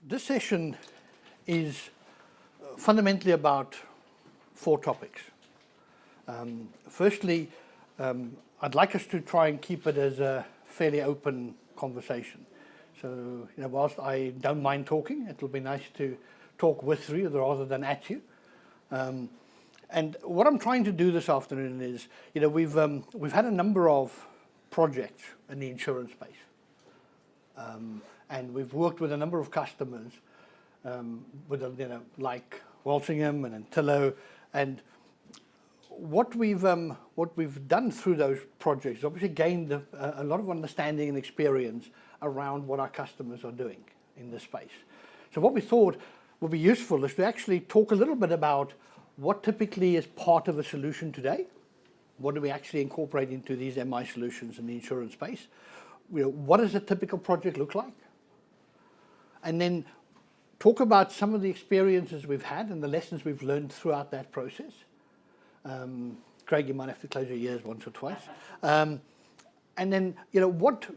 This session is fundamentally about 4 topics. Firstly, I'd like us to try and keep it as a fairly open conversation. So, whilst I don't mind talking, it'll be nice to talk with you rather than at you. And what I'm trying to do this afternoon is, we've had a number of projects in the insurance space. And we've worked with a number of customers, like Walsingham and Antillo, and what we've done through those projects obviously gained a lot of understanding and experience around what our customers are doing in this space. So what we thought would be useful is to actually talk a little bit about what typically is part of a solution today. What do we actually incorporate into these MI solutions in the insurance space? What does a typical project look like? And then talk about some of the experiences we've had and the lessons we've learned throughout that process. Craig, you might have to close your ears once or twice. And then, what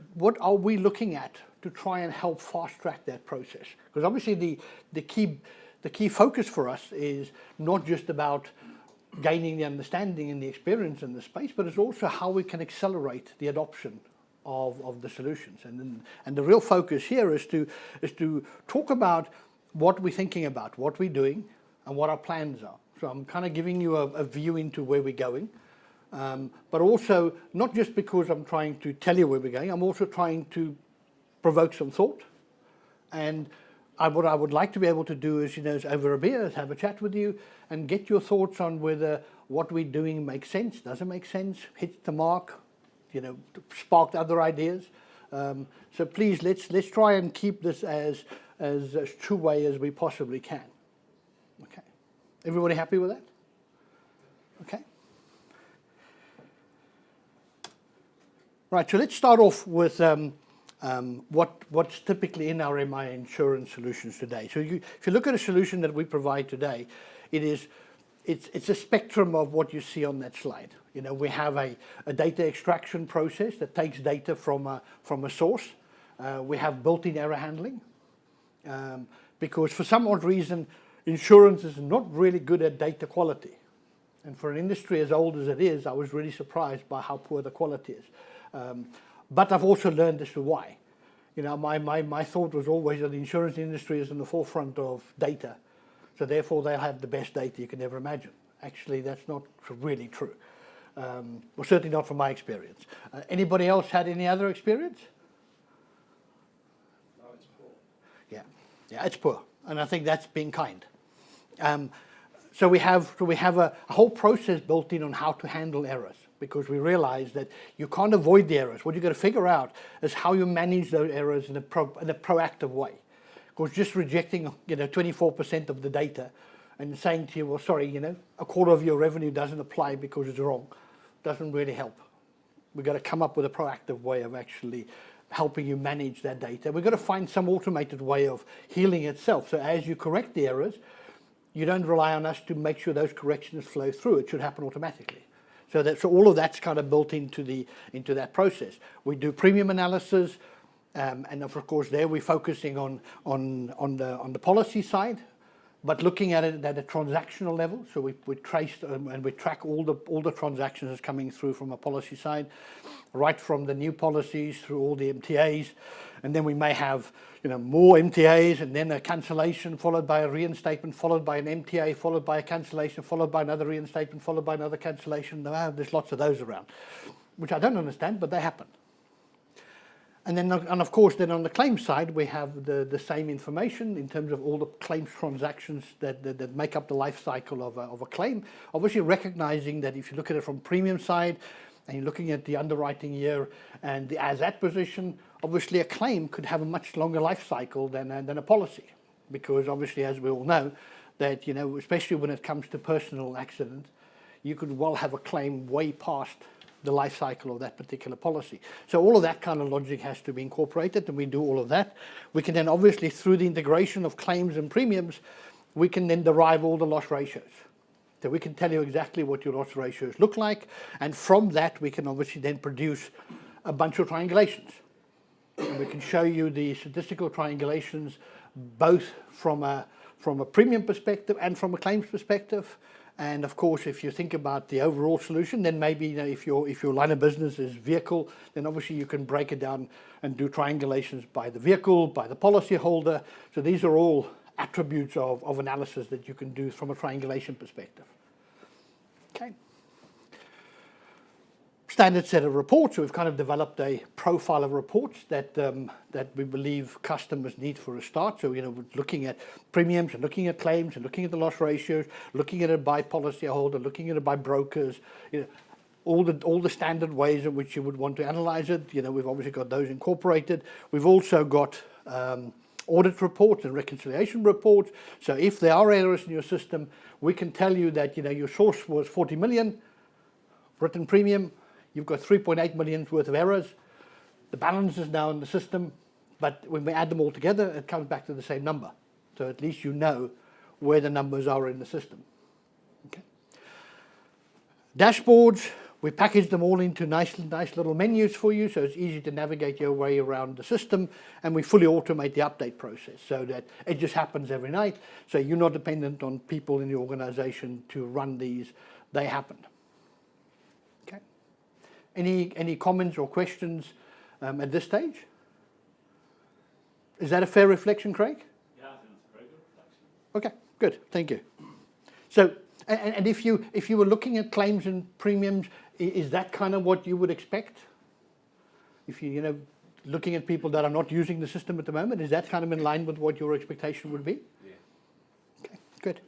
are we looking at to try and help fast track that process? Because obviously the key focus for us is not just about gaining the understanding and the experience in the space, but it's also how we can accelerate the adoption of the solutions. And the real focus here is to talk about what we're thinking about, what we're doing, and what our plans are. So I'm kind of giving you a view into where we're going, but also not just because I'm trying to tell you where we're going, I'm also trying to provoke some thought. And what I would like to be able to do is, is over a beer, is have a chat with you and get your thoughts on whether what we're doing makes sense, doesn't make sense, hits the mark, sparked other ideas. So please, let's try and keep this as true way as we possibly can. Okay. Everybody happy with that? Okay. Right, so let's start off with what's typically in our MI insurance solutions today. So if you look at a solution that we provide today, it's a spectrum of what you see on that slide. We have a data extraction process that takes data from a source. We have built-in error handling because for some odd reason, insurance is not really good at data quality. And for an industry as old as it is, I was really surprised by how poor the quality is. But I've also learned as to why. My thought was always that the insurance industry is in the forefront of data. So therefore, they'll have the best data you can ever imagine. Actually, that's not really true. Well, certainly not from my experience. Anybody else had any other experience? No, it's poor. Yeah, it's poor. And I think that's being kind. So we have a whole process built in on how to handle errors, because we realize that you can't avoid the errors. What you've got to figure out is how you manage those errors in a proactive way. Because just rejecting 24% of the data and saying to you, well, sorry, a quarter of your revenue doesn't apply because it's wrong, doesn't really help. We've got to come up with a proactive way of actually helping you manage that data. We've got to find some automated way of healing itself. So as you correct the errors, you don't rely on us to make sure those corrections flow through. It should happen automatically. So all of that's kind of built into that process. We do premium analysis, and of course there we're focusing on the policy side, but looking at it at a transactional level. So we trace and we track all the transactions that's coming through from a policy side, right from the new policies through all the MTAs, and then we may have more MTAs, and then a cancellation followed by a reinstatement, followed by an MTA, followed by a cancellation, followed by another reinstatement, followed by another cancellation. There's lots of those around, which I don't understand, but they happen. And of course, then on the claims side, we have the same information in terms of all the claims transactions that make up the life cycle of a claim. Obviously, recognizing that if you look at it from premium side, and you're looking at the underwriting year and the as-at position, obviously a claim could have a much longer life cycle than a policy. Because obviously, as we all know, that, especially when it comes to personal accident, you could well have a claim way past the life cycle of that particular policy. So all of that kind of logic has to be incorporated, and we do all of that. We can then obviously, through the integration of claims and premiums, we can then derive all the loss ratios. So we can tell you exactly what your loss ratios look like, and from that we can obviously then produce a bunch of triangulations. And we can show you the statistical triangulations both from a premium perspective and from a claims perspective. And of course, if you think about the overall solution, then maybe if your line of business is vehicle, then obviously you can break it down and do triangulations by the vehicle, by the policyholder. So these are all attributes of analysis that you can do from a triangulation perspective. Okay. Standard set of reports. So we've kind of developed a profile of reports that we believe customers need for a start. So we're looking at premiums and looking at claims and looking at the loss ratios, looking at it by policyholder, looking at it by brokers. All the standard ways in which you would want to analyze it. We've obviously got those incorporated. We've also got audit reports and reconciliation reports. So if there are errors in your system, we can tell you that your source was 40 million written premium. You've got 3.8 million worth of errors. The balance is now in the system, but when we add them all together, it comes back to the same number. So at least you know where the numbers are in the system. Okay. Dashboards, we package them all into nice little menus for you, so it's easy to navigate your way around the system, and we fully automate the update process so that it just happens every night. So you're not dependent on people in the organization to run these, they happen. Any comments or questions at this stage? Is that a fair reflection, Craig? Yeah, I think it's a very good reflection. Okay, good, thank you. So, and if you were looking at claims and premiums, is that kind of what you would expect? If looking at people that are not using the system at the moment, is that kind of in line with what your expectation would be? Yeah. Okay, good.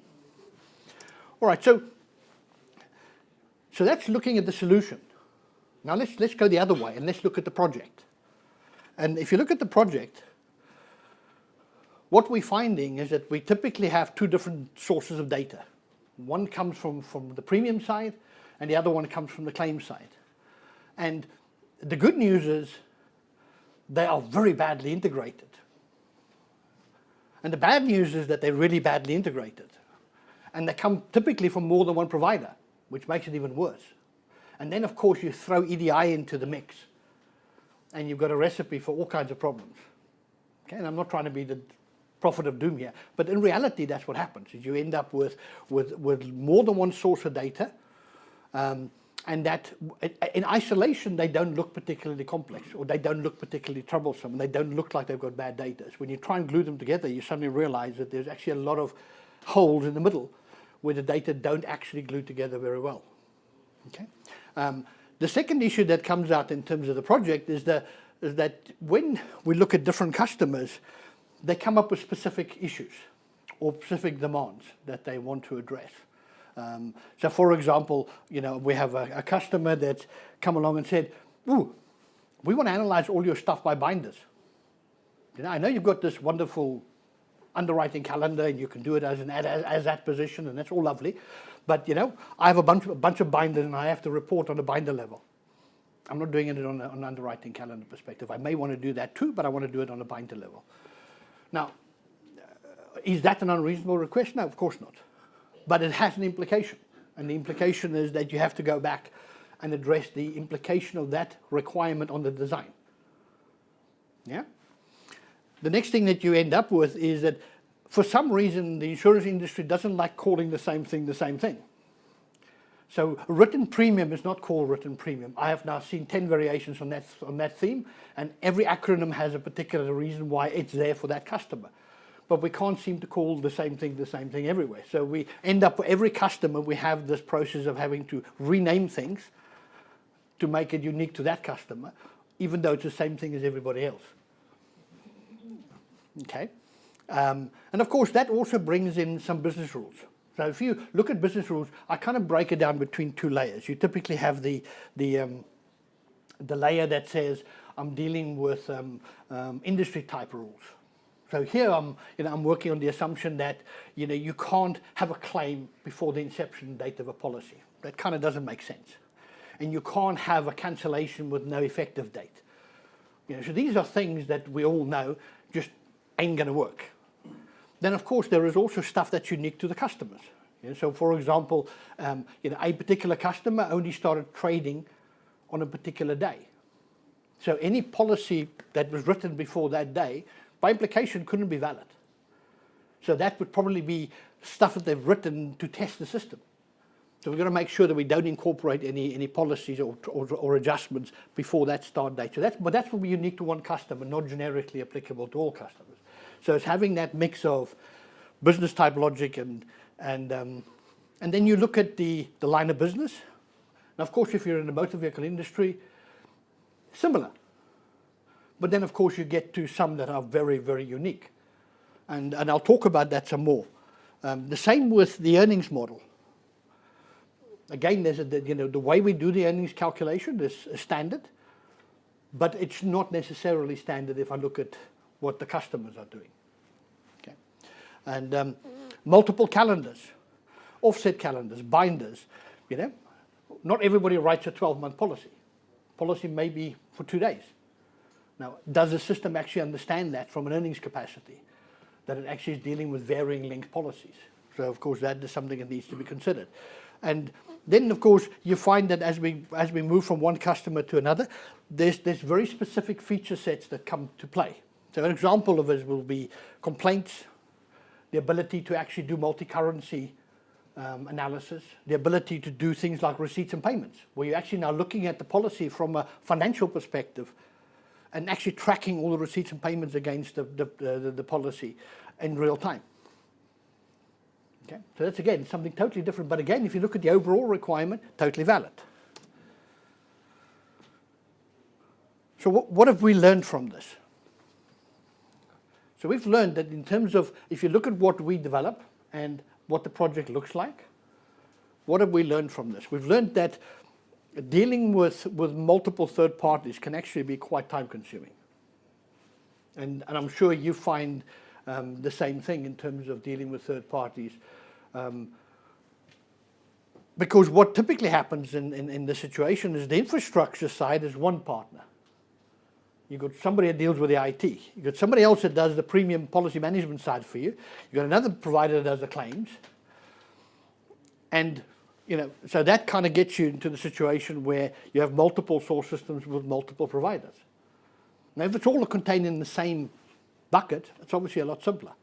All right, so that's looking at the solution. Now let's go the other way and let's look at the project. And if you look at the project, what we're finding is that we typically have two different sources of data. One comes from the premium side and the other one comes from the claim side. And the good news is they are very badly integrated. And the bad news is that they're really badly integrated. And they come typically from more than one provider, which makes it even worse. And then, of course, you throw EDI into the mix, and you've got a recipe for all kinds of problems. Okay, and I'm not trying to be the prophet of doom here, but in reality, that's what happens. Is you end up with more than one source of data, and that in isolation they don't look particularly complex, or they don't look particularly troublesome, and they don't look like they've got bad data. So when you try and glue them together, you suddenly realize that there's actually a lot of holes in the middle where the data don't actually glue together very well. Okay. The second issue that comes out in terms of the project is that when we look at different customers, they come up with specific issues or specific demands that they want to address. So, for example, we have a customer that's come along and said, "Ooh, we want to analyze all your stuff by binders. I know you've got this wonderful underwriting calendar and you can do it as that position, and that's all lovely. But I have a bunch of binders and I have to report on a binder level. I'm not doing it on an underwriting calendar perspective. I may want to do that too, but I want to do it on a binder level." Now, is that an unreasonable request? No, of course not. But it has an implication. And the implication is that you have to go back and address the implication of that requirement on the design. Yeah? The next thing that you end up with is that for some reason, the insurance industry doesn't like calling the same thing the same thing. So written premium is not called written premium. I have now seen 10 variations on that theme, and every acronym has a particular reason why it's there for that customer. But we can't seem to call the same thing everywhere. So we end up, for every customer, we have this process of having to rename things to make it unique to that customer, even though it's the same thing as everybody else. Okay? And of course, that also brings in some business rules. So if you look at business rules, I kind of break it down between two layers. You typically have the layer that says, I'm dealing with industry type rules. So here I'm working on the assumption that you can't have a claim before the inception date of a policy. That kind of doesn't make sense. And you can't have a cancellation with no effective date. So these are things that we all know just ain't going to work. Then, of course, there is also stuff that's unique to the customers. So, for example, a particular customer only started trading on a particular day. So any policy that was written before that day, by implication, couldn't be valid. So that would probably be stuff that they've written to test the system. So we've got to make sure that we don't incorporate any policies or adjustments before that start date. So that will be unique to one customer, not generically applicable to all customers. So it's having that mix of business type logic and then you look at the line of business. And of course, if you're in the motor vehicle industry, similar. But then of course you get to some that are very, very unique. And I'll talk about that some more. The same with the earnings model. Again, there's the way we do the earnings calculation is standard, but it's not necessarily standard if I look at what the customers are doing. Okay. And multiple calendars, offset calendars, binders. Not everybody writes a 12-month policy. Policy may be for 2 days. Now, does the system actually understand that from an earnings capacity, that it actually is dealing with varying length policies? So, of course, that is something that needs to be considered. And then, of course, you find that as we move from one customer to another, there's very specific feature sets that come to play. So an example of this will be complaints, the ability to actually do multi-currency analysis, the ability to do things like receipts and payments, where you're actually now looking at the policy from a financial perspective and actually tracking all the receipts and payments against the policy in real time. Okay? So that's, again, something totally different. But again, if you look at the overall requirement, totally valid. So what have we learned from this? So we've learned that in terms of, if you look at what we develop and what the project looks like, what have we learned from this? We've learned that dealing with multiple third parties can actually be quite time consuming. And I'm sure you find the same thing in terms of dealing with third parties. Because what typically happens in this situation is the infrastructure side is one partner. You've got somebody that deals with the IT. You've got somebody else that does the premium policy management side for you. You've got another provider that does the claims. And so that kind of gets you into the situation where you have multiple source systems with multiple providers. Now, if it's all contained in the same bucket, it's obviously a lot simpler.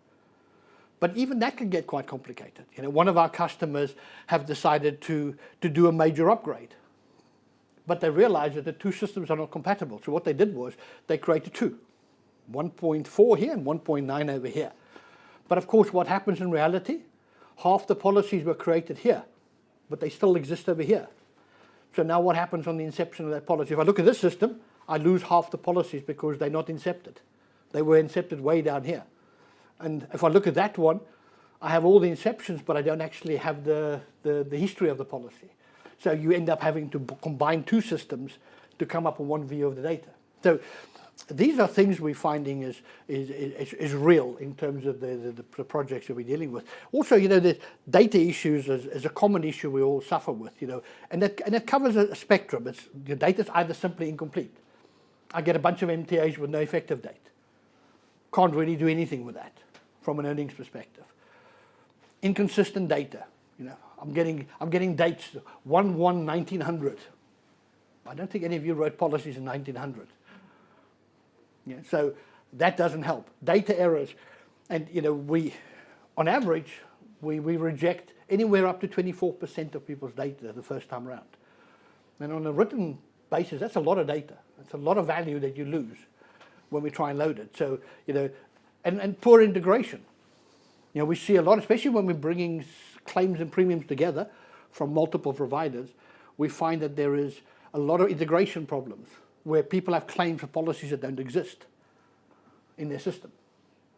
But even that can get quite complicated. One of our customers have decided to do a major upgrade. But they realized that the two systems are not compatible. So what they did was they created two, 1.4 here and 1.9 over here. But of course, what happens in reality? Half the policies were created here, but they still exist over here. So now what happens on the inception of that policy? If I look at this system, I lose half the policies because they're not incepted. They were incepted way down here. And if I look at that one, I have all the inceptions, but I don't actually have the history of the policy. So you end up having to combine two systems to come up with one view of the data. So these are things we're finding is real in terms of the projects that we're dealing with. Also, the data issues is a common issue we all suffer with, and it covers a spectrum. The data is either simply incomplete. I get a bunch of MTAs with no effective date. Can't really do anything with that from an earnings perspective. Inconsistent data. I'm getting dates 1/1/1900. I don't think any of you wrote policies in 1900. Yeah, so that doesn't help. Data errors, and we, on average, we reject anywhere up to 24% of people's data the first time around. And on a written basis, that's a lot of data. That's a lot of value that you lose when we try and load it. So and poor integration. We see a lot, especially when we're bringing claims and premiums together from multiple providers. We find that there is a lot of integration problems where people have claims for policies that don't exist in their system.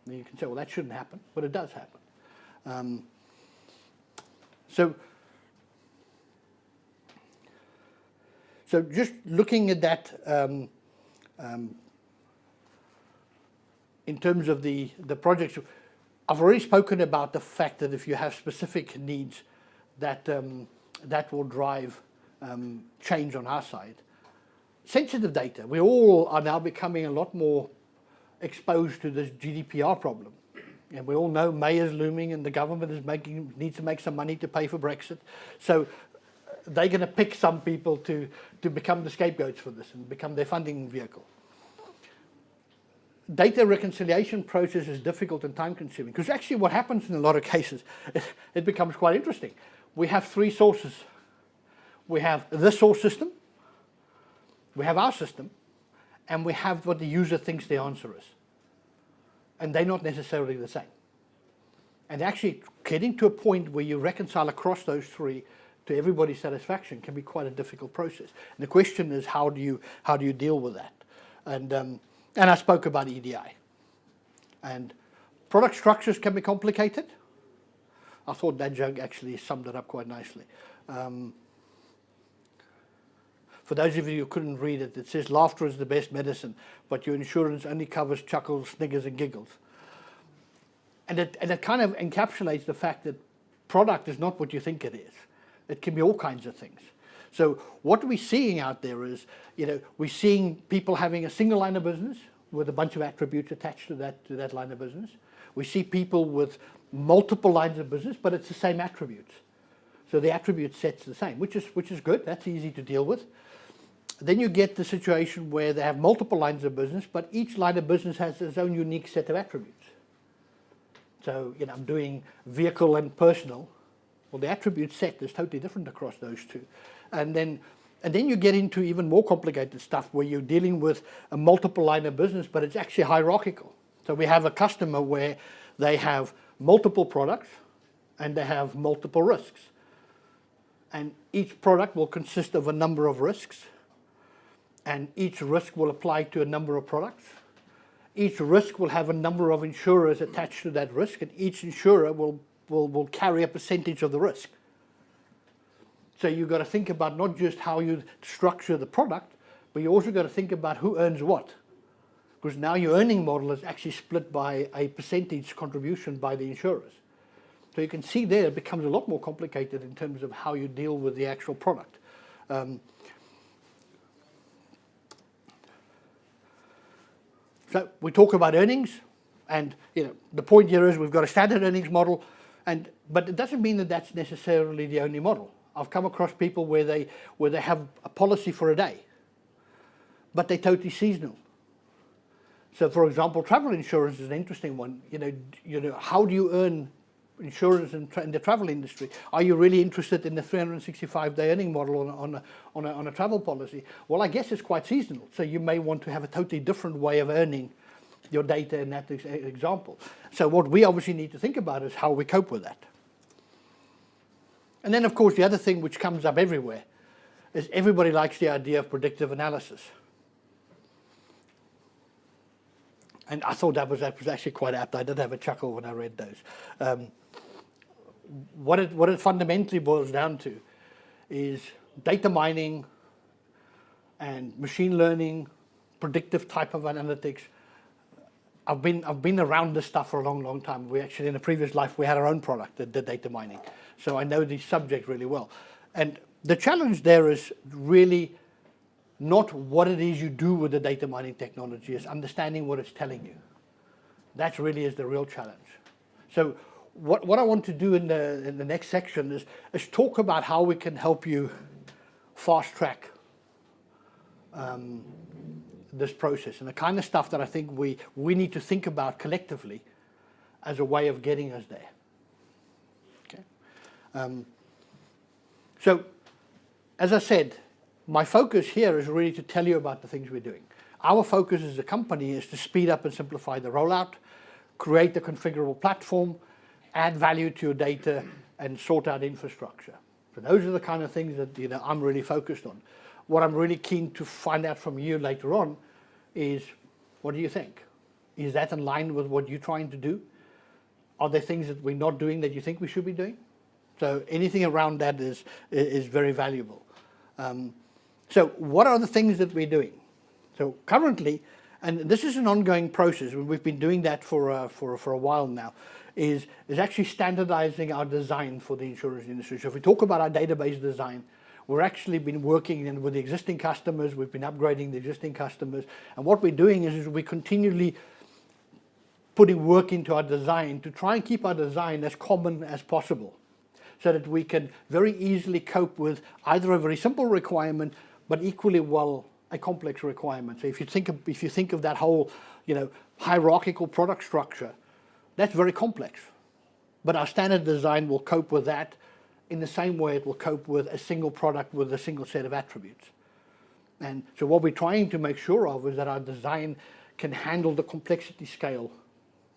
And you can say, well, that shouldn't happen, but it does happen. So just looking at that in terms of the projects, I've already spoken about the fact that if you have specific needs, that will drive change on our side. Sensitive data. We all are now becoming a lot more exposed to this GDPR problem. And we all know May is looming and the government needs to make some money to pay for Brexit. So they're going to pick some people to become the scapegoats for this and become their funding vehicle. data reconciliation process is difficult and time consuming, because actually what happens in a lot of cases, it becomes quite interesting. We have three sources. We have the source system, we have our system, and we have what the user thinks the answer is. And they're not necessarily the same. And actually getting to a point where you reconcile across those three to everybody's satisfaction can be quite a difficult process. And the question is, how do you deal with that? And I spoke about EDI. And product structures can be complicated. I thought that joke actually summed it up quite nicely. For those of you who couldn't read it, it says laughter is the best medicine, but your insurance only covers chuckles, sniggers, and giggles. And it kind of encapsulates the fact that product is not what you think it is. It can be all kinds of things. So what we're seeing out there is, we're seeing people having a single line of business with a bunch of attributes attached to that line of business. We see people with multiple lines of business, but it's the same attributes. So the attribute set's the same, which is good. That's easy to deal with. Then you get the situation where they have multiple lines of business, but each line of business has its own unique set of attributes. So, I'm doing vehicle and personal. Well, the attribute set is totally different across those two. And then you get into even more complicated stuff where you're dealing with a multiple line of business, but it's actually hierarchical. So we have a customer where they have multiple products and they have multiple risks. And each product will consist of a number of risks, and each risk will apply to a number of products. Each risk will have a number of insurers attached to that risk, and each insurer will carry a percentage of the risk. So you've got to think about not just how you structure the product, but you also got to think about who earns what. Because now your earning model is actually split by a percentage contribution by the insurers. So you can see there it becomes a lot more complicated in terms of how you deal with the actual product. So we talk about earnings, and the point here is we've got a standard earnings model, but it doesn't mean that that's necessarily the only model. I've come across people where they have a policy for a day, but they're totally seasonal. So, for example, travel insurance is an interesting one. How do you earn insurance in the travel industry? Are you really interested in the 365-day earning model on a travel policy? Well, I guess it's quite seasonal. So you may want to have a totally different way of earning your data in that example. So what we obviously need to think about is how we cope with that. And then, of course, the other thing which comes up everywhere is everybody likes the idea of predictive analysis. And I thought that was actually quite apt. I did have a chuckle when I read those. What it fundamentally boils down to is data mining and machine learning, predictive type of analytics. I've been around this stuff for a long, long time. We actually, in a previous life, we had our own product that did data mining. So I know the subject really well. And the challenge there is really not what it is you do with the data mining technology, is understanding what it's telling you. That really is the real challenge. So what I want to do in the next section is talk about how we can help you fast track this process, and the kind of stuff that I think we need to think about collectively as a way of getting us there. Okay. So, as I said, my focus here is really to tell you about the things we're doing. Our focus as a company is to speed up and simplify the rollout, create a configurable platform, add value to your data, and sort out infrastructure. So those are the kind of things that I'm really focused on. What I'm really keen to find out from you later on is, what do you think? Is that in line with what you're trying to do? Are there things that we're not doing that you think we should be doing? So anything around that is very valuable. So what are the things that we're doing? So currently, and this is an ongoing process, we've been doing that for a while now, is actually standardizing our design for the insurance industry. So if we talk about our database design, we're actually been working with the existing customers, we've been upgrading the existing customers, and what we're doing is we're continually putting work into our design to try and keep our design as common as possible, so that we can very easily cope with either a very simple requirement, but equally well a complex requirement. So if you think of that whole, hierarchical product structure, that's very complex. But our standard design will cope with that in the same way it will cope with a single product with a single set of attributes. And so what we're trying to make sure of is that our design can handle the complexity scale,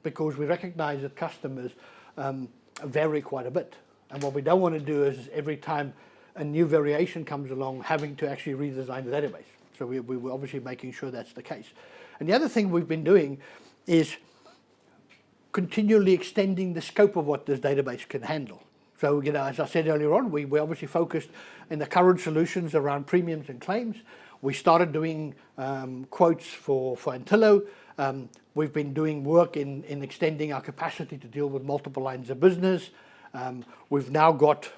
because we recognize that customers vary quite a bit. And what we don't want to do is every time a new variation comes along, having to actually redesign the database. So we're obviously making sure that's the case. And the other thing we've been doing is continually extending the scope of what this database can handle. So, as I said earlier on, we obviously focused in the current solutions around premiums and claims. We started doing quotes for Antillo. We've been doing work in extending our capacity to deal with multiple lines of business. We've now got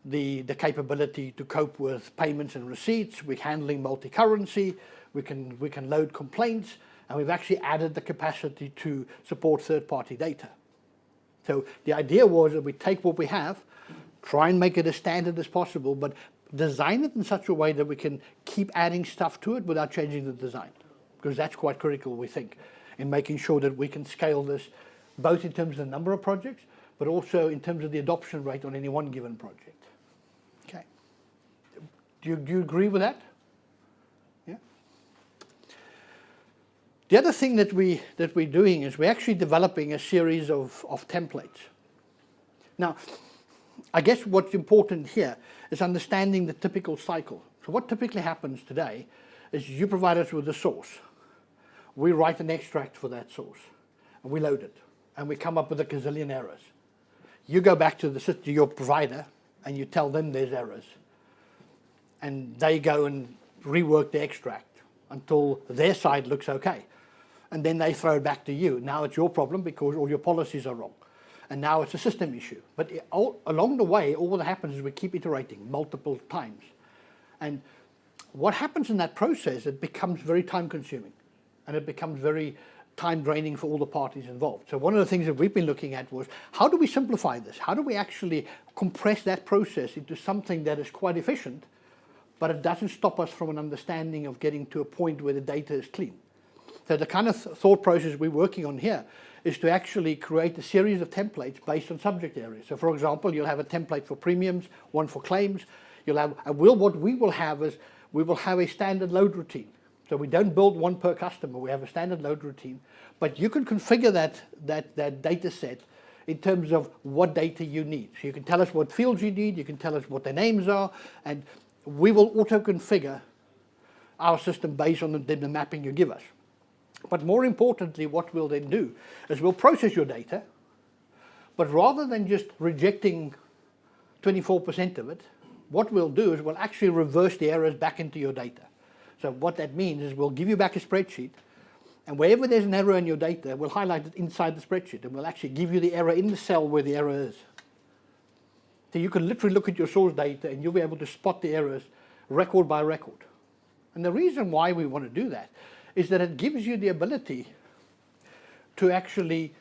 the capability to cope with payments and receipts. We're handling multi-currency. We can load complaints, and we've actually added the capacity to support third-party data. So the idea was that we take what we have, try and make it as standard as possible, but design it in such a way that we can keep adding stuff to it without changing the design, because that's quite critical, we think, in making sure that we can scale this both in terms of the number of projects, but also in terms of the adoption rate on any one given project. Okay. Do you agree with that? Yeah. The other thing that we're doing is we're actually developing a series of templates. Now, I guess what's important here is understanding the typical cycle. So what typically happens today is you provide us with a source. We write an extract for that source, and we load it, and we come up with a gazillion errors. You go back to your provider, and you tell them there's errors. And they go and rework the extract until their side looks okay. And then they throw it back to you. Now it's your problem because all your policies are wrong. And now it's a system issue. But along the way, all that happens is we keep iterating multiple times. And what happens in that process, it becomes very time-consuming. And it becomes very time-draining for all the parties involved. So one of the things that we've been looking at was, how do we simplify this? How do we actually compress that process into something that is quite efficient, but it doesn't stop us from an understanding of getting to a point where the data is clean? So the kind of thought process we're working on here is to actually create a series of templates based on subject areas. So for example, you'll have a template for premiums, one for claims. You'll have, what we will have is, we will have a standard load routine. So we don't build one per customer, we have a standard load routine. But you can configure that data set in terms of what data you need. So you can tell us what fields you need, you can tell us what their names are, and we will auto-configure our system based on the mapping you give us. But more importantly, what we'll then do is we'll process your data, but rather than just rejecting 24% of it, what we'll do is we'll actually reverse the errors back into your data. So what that means is we'll give you back a spreadsheet, and wherever there's an error in your data, we'll highlight it inside the spreadsheet, and we'll actually give you the error in the cell where the error is. So you can literally look at your source data, and you'll be able to spot the errors record by record. And the reason why we want to do that is that it gives you the ability to actually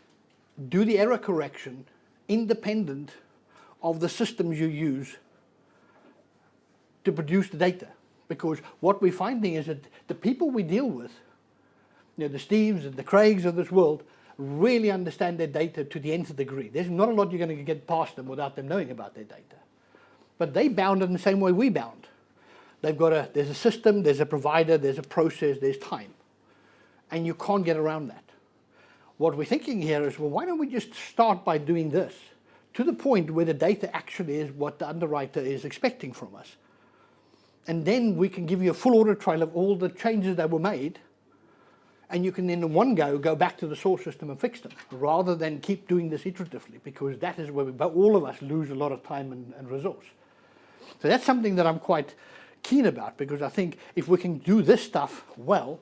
do the error correction independent of the systems you use to produce the data. Because what we're finding is that the people we deal with, the Steves and the Craigs of this world, really understand their data to the nth degree. There's not a lot you're going to get past them without them knowing about their data. But they bound it in the same way we bound. There's a system, there's a provider, there's a process, there's time. And you can't get around that. What we're thinking here is, well, why don't we just start by doing this to the point where the data actually is what the underwriter is expecting from us. And then we can give you a full audit trail of all the changes that were made, and you can then in one go back to the source system and fix them, rather than keep doing this iteratively, because that is where all of us lose a lot of time and resource. So that's something that I'm quite keen about, because I think if we can do this stuff well,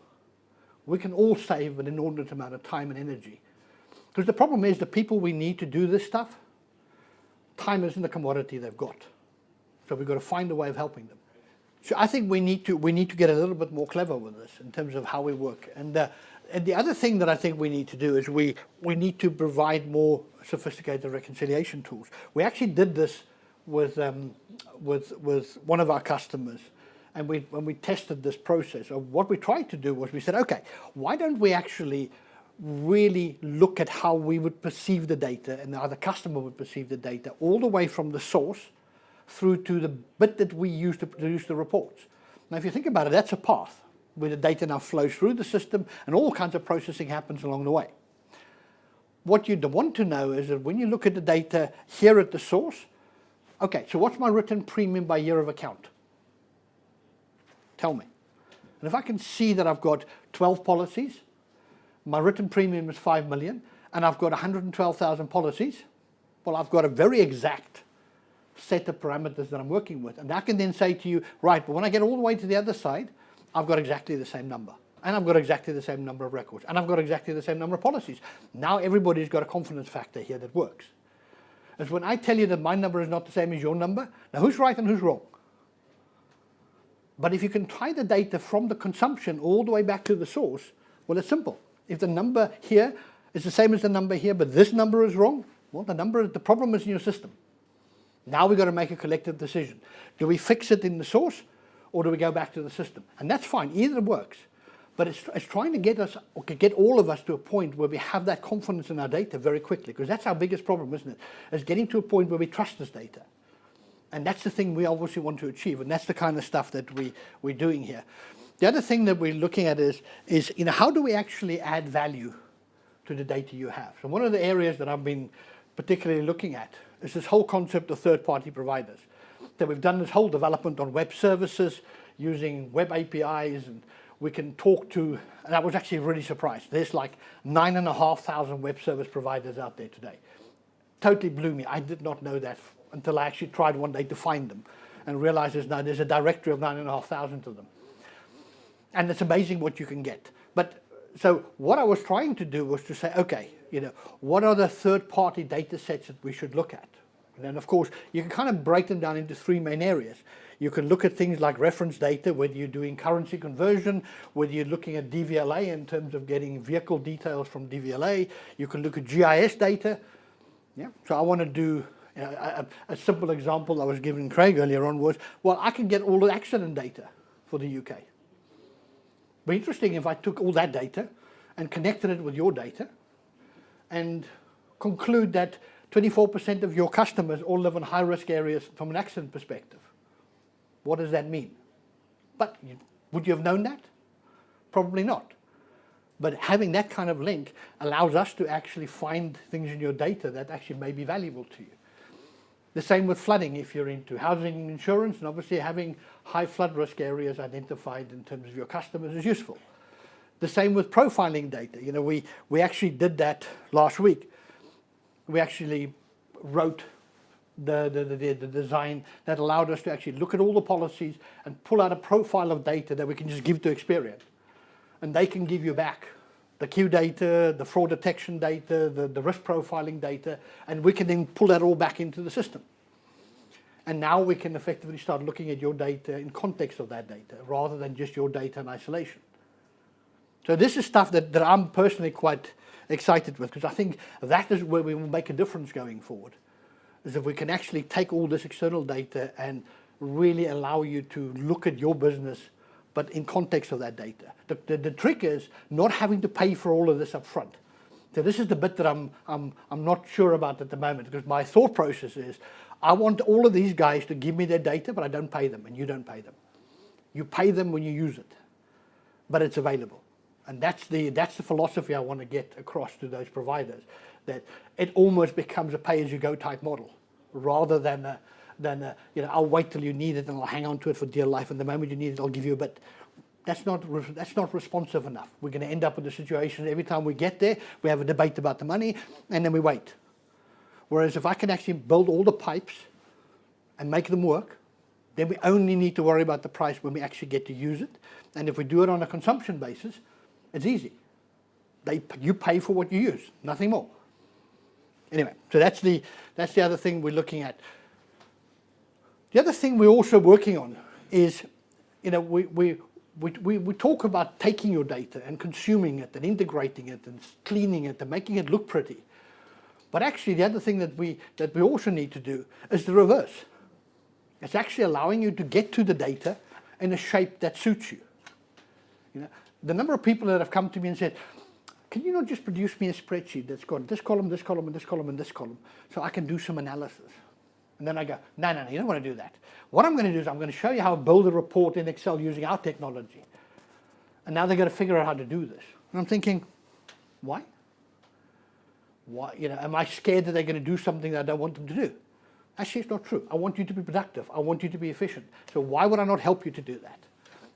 we can all save an inordinate amount of time and energy. Because the problem is the people we need to do this stuff, time isn't the commodity they've got. So we've got to find a way of helping them. So I think we need to get a little bit more clever with this in terms of how we work. And the other thing that I think we need to do is we need to provide more sophisticated reconciliation tools. We actually did this with one of our customers and when we tested this process, or what we tried to do was we said, okay, why don't we actually really look at how we would perceive the data and how the customer would perceive the data, all the way from the source through to the bit that we use to produce the reports. Now, if you think about it, that's a path where the data now flows through the system and all kinds of processing happens along the way. What you want to know is that when you look at the data here at the source, okay, so what's my written premium by year of account? Tell me. And if I can see that I've got 12 policies, my written premium is 5 million, and I've got 112,000 policies, well, I've got a very exact set of parameters that I'm working with. And I can then say to you, right, but when I get all the way to the other side, I've got exactly the same number. And I've got exactly the same number of records. And I've got exactly the same number of policies. Now everybody's got a confidence factor here that works. As when I tell you that my number is not the same as your number, now who's right and who's wrong? But if you can tie the data from the consumption all the way back to the source, well, it's simple. If the number here is the same as the number here, but this number is wrong, well, the problem is in your system. Now we've got to make a collective decision. Do we fix it in the source, or do we go back to the system? And that's fine. Either works. But it's trying to get us, or get all of us to a point where we have that confidence in our data very quickly, because that's our biggest problem, isn't it? Is getting to a point where we trust this data. And that's the thing we obviously want to achieve, and that's the kind of stuff that we're doing here. The other thing that we're looking at is how do we actually add value to the data you have? So one of the areas that I've been particularly looking at is this whole concept of third-party providers. So we've done this whole development on web services using web APIs, and we can talk to, and I was actually really surprised. There's like 9,500 web service providers out there today. Totally blew me. I did not know that until I actually tried one day to find them and realized there's a directory of 9,500 of them. And it's amazing what you can get. But so what I was trying to do was to say, okay, what are the third-party data sets that we should look at? And then, of course, you can kind of break them down into three main areas. You can look at things like reference data, whether you're doing currency conversion, whether you're looking at DVLA in terms of getting vehicle details from DVLA. You can look at GIS data. Yeah. So I want to do a simple example I was giving Craig earlier on was, well, I can get all the accident data for the UK. But interesting if I took all that data and connected it with your data and conclude that 24% of your customers all live in high-risk areas from an accident perspective. What does that mean? But would you have known that? Probably not. But having that kind of link allows us to actually find things in your data that actually may be valuable to you. The same with flooding if you're into housing insurance, and obviously having high flood risk areas identified in terms of your customers is useful. The same with profiling data. We actually did that last week. We actually wrote the design that allowed us to actually look at all the policies and pull out a profile of data that we can just give to Experian. And they can give you back the Q data, the fraud detection data, the risk profiling data, and we can then pull that all back into the system. And now we can effectively start looking at your data in context of that data, rather than just your data in isolation. So this is stuff that I'm personally quite excited with, because I think that is where we will make a difference going forward, is if we can actually take all this external data and really allow you to look at your business, but in context of that data. The trick is not having to pay for all of this up front. So this is the bit that I'm not sure about at the moment, because my thought process is, I want all of these guys to give me their data, but I don't pay them, and you don't pay them. You pay them when you use it, but it's available. And that's the philosophy I want to get across to those providers, that it almost becomes a pay-as-you-go type model, rather than I'll wait till you need it and I'll hang on to it for dear life, and the moment you need it, I'll give you a bit. That's not responsive enough. We're going to end up with a situation every time we get there, we have a debate about the money, and then we wait. Whereas if I can actually build all the pipes and make them work, then we only need to worry about the price when we actually get to use it. And if we do it on a consumption basis, it's easy. You pay for what you use, nothing more. Anyway, so that's the other thing we're looking at. The other thing we're also working on is, we talk about taking your data and consuming it and integrating it and cleaning it and making it look pretty. But actually, the other thing that we also need to do is the reverse. It's actually allowing you to get to the data in a shape that suits you. You know, the number of people that have come to me and said, can you not just produce me a spreadsheet that's got this column, this column, and this column, and this column, so I can do some analysis? And then I go, no, you don't want to do that. What I'm going to do is I'm going to show you how to build a report in Excel using our technology. And now they're going to figure out how to do this. And I'm thinking, why? Why? You know, am I scared that they're going to do something that I don't want them to do? Actually, it's not true. I want you to be productive. I want you to be efficient. So why would I not help you to do that?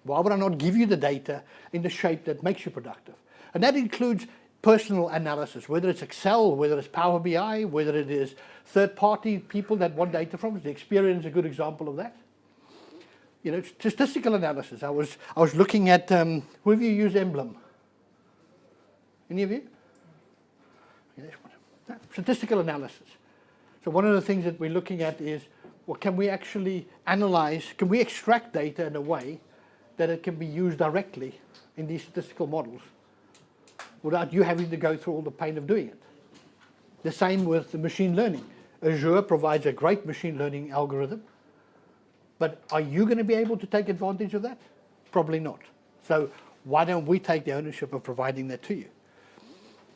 Why would I not give you the data in the shape that makes you productive? And that includes personal analysis, whether it's Excel, whether it's Power BI, whether it is third-party people that want data from us. The Experian is a good example of that. You know, statistical analysis. I was looking at, who of you use Emblem? Any of you? Statistical analysis. So one of the things that we're looking at is, well, can we actually analyze, can we extract data in a way that it can be used directly in these statistical models without you having to go through all the pain of doing it? The same with the machine learning. Azure provides a great machine learning algorithm, but are you going to be able to take advantage of that? Probably not. So why don't we take the ownership of providing that to you?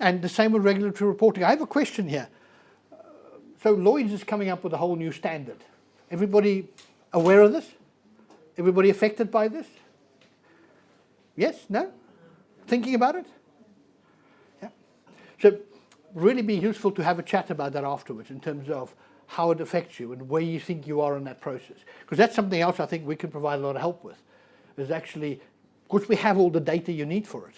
And the same with regulatory reporting. I have a question here. So Lloyd's is coming up with a whole new standard. Everybody aware of this? Everybody affected by this? Yes? No? Thinking about it? Yeah. So really be useful to have a chat about that afterwards in terms of how it affects you and where you think you are in that process. Because that's something else I think we can provide a lot of help with. Is actually, because we have all the data you need for it,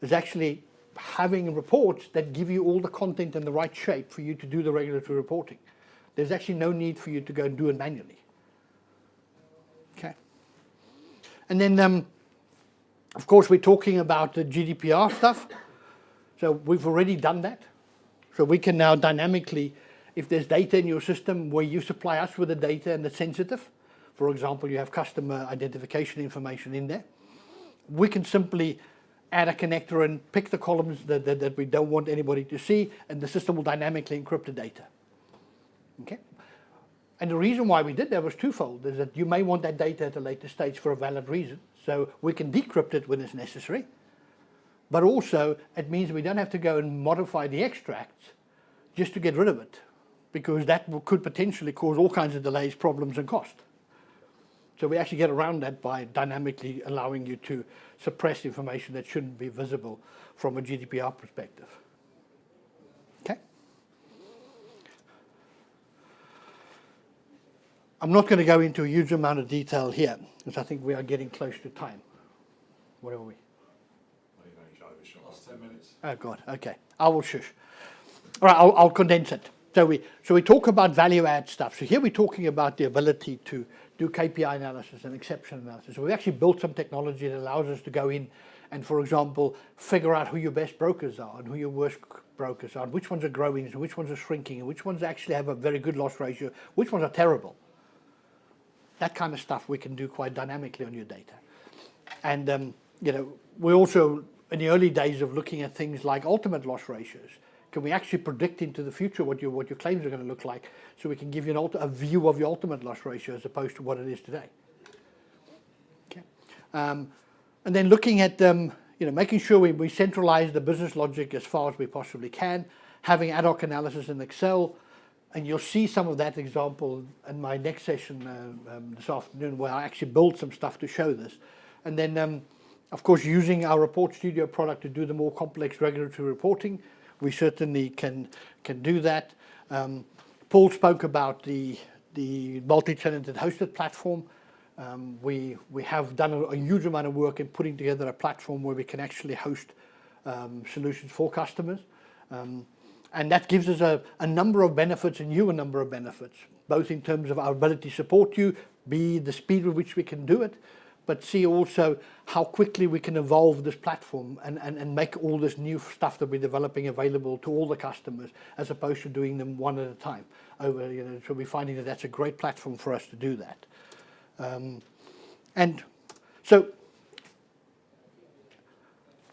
is actually having reports that give you all the content in the right shape for you to do the regulatory reporting. There's actually no need for you to go and do it manually. Okay. And then, of course, we're talking about the GDPR stuff. So we've already done that. So we can now dynamically, if there's data in your system where you supply us with the data and it's sensitive, for example, you have customer identification information in there, we can simply add a connector and pick the columns that we don't want anybody to see, and the system will dynamically encrypt the data. Okay? And the reason why we did that was twofold, is that you may want that data at a later stage for a valid reason, so we can decrypt it when it's necessary, but also it means we don't have to go and modify the extracts just to get rid of it, because that could potentially cause all kinds of delays, problems, and cost. So we actually get around that by dynamically allowing you to suppress information that shouldn't be visible from a GDPR perspective. Okay? I'm not going to go into a huge amount of detail here, because I think we are getting close to time. Where are we? Last 10 minutes. Oh, God, okay. I will shush. All right, I'll condense it. So we talk about value add stuff. So here we're talking about the ability to do KPI analysis and exception analysis. So we actually built some technology that allows us to go in and, for example, figure out who your best brokers are and who your worst brokers are, and which ones are growing and which ones are shrinking and which ones actually have a very good loss ratio, which ones are terrible. That kind of stuff we can do quite dynamically on your data. And you know, we're also in the early days of looking at things like ultimate loss ratios. Can we actually predict into the future what your claims are going to look like, so we can give you a view of your ultimate loss ratio as opposed to what it is today? Okay. And then looking at you know, making sure we centralize the business logic as far as we possibly can, having ad hoc analysis in Excel, and you'll see some of that example in my next session this afternoon, where I actually build some stuff to show this. And then, of course, using our Report Studio product to do the more complex regulatory reporting. We certainly can do that. Paul spoke about the multi-tenanted hosted platform. We have done a huge amount of work in putting together a platform where we can actually host solutions for customers. And that gives us a number of benefits, and you a number of benefits, both in terms of our ability to support you, B, the speed with which we can do it, but C, also how quickly we can evolve this platform and make all this new stuff that we're developing available to all the customers, as opposed to doing them one at a time. You know, so we're finding that that's a great platform for us to do that. And so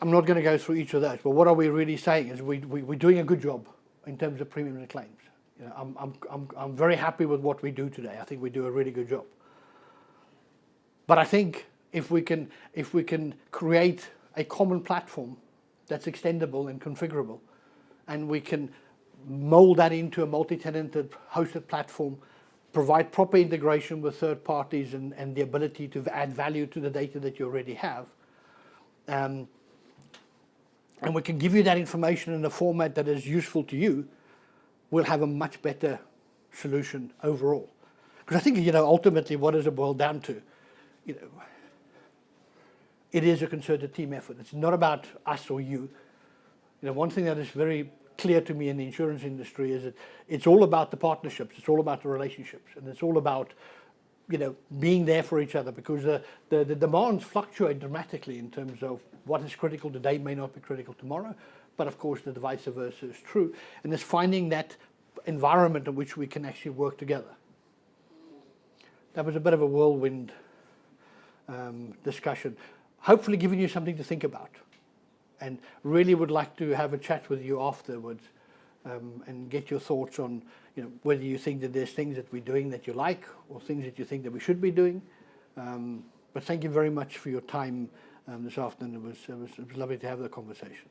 I'm not going to go through each of those, but what are we really saying is we're doing a good job in terms of premiums and claims. You know, I'm very happy with what we do today. I think we do a really good job. But I think if we can create a common platform that's extendable and configurable, and we can mold that into a multi-tenanted hosted platform, provide proper integration with third parties and the ability to add value to the data that you already have, and we can give you that information in a format that is useful to you, we'll have a much better solution overall. Because I think, ultimately what does it boil down to? It is a concerted team effort. It's not about us or you. One thing that is very clear to me in the insurance industry is that it's all about the partnerships, it's all about the relationships, and it's all about being there for each other, because the demands fluctuate dramatically in terms of what is critical today may not be critical tomorrow, but of course the vice versa is true, and it's finding that environment in which we can actually work together. That was a bit of a whirlwind discussion, hopefully giving you something to think about, and really would like to have a chat with you afterwards and get your thoughts on whether you think that there's things that we're doing that you like, or things that you think that we should be doing. But thank you very much for your time this afternoon. It was lovely to have the conversation.